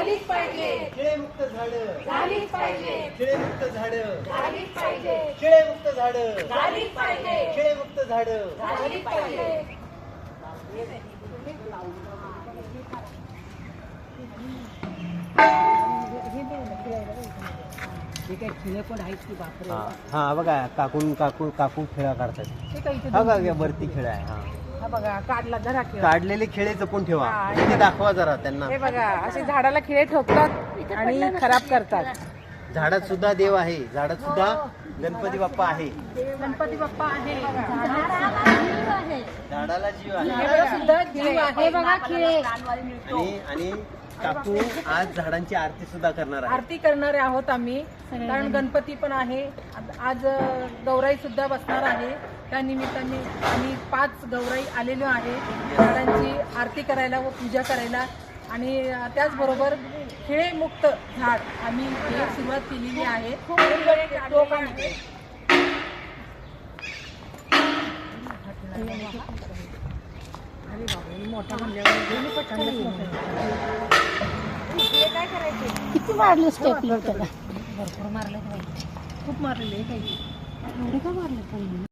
झालीच पाहिजे, खिळेमुक्त झाडं झालीच पाहिजे, खिळेमुक्त झाडं झालीच पाहिजे, खिळेमुक्त झाडं झालीच पाहिजे, खिळेमुक्त झाडं झालीच पाहिजे. हा बघा काकू खेळा काढतात. हा बघा वरती खेळ आहे. हा बघा काढला जरा खेळ. काढलेले खेळे जपून ठेवा. हा, ते दाखवा जरा त्यांना. हे बघा असे झाडाला खिळे ठोकतात आणि खराब करतात. झाडात सुद्धा देव आहे. झाडात सुद्धा गणपती बाप्पा आहे. गणपती बाप्पा आहे. झाडाला जीव आहे. झाडाला सुद्धा जीव आहे. बघा खिळे. आणि काकू आज झाडांची आरती सुद्धा करणार आहे. आरती करणारे आहोत आम्ही, कारण गणपती पण आहे. आज गौराई सुद्धा बसणार आहे. त्या निमित्ताने आम्ही 5 गौराई आलेलो आहे झाडांची आरती करायला व पूजा करायला. आणि त्याचबरोबर खिळेमुक्त झाड आम्ही हे सुरुवात केलेली आहे. मोठा काय करायचे? किती मारले स्टेपलर त्याला? भरपूर मारले, खूप मारलेले काही. एवढे का मारले?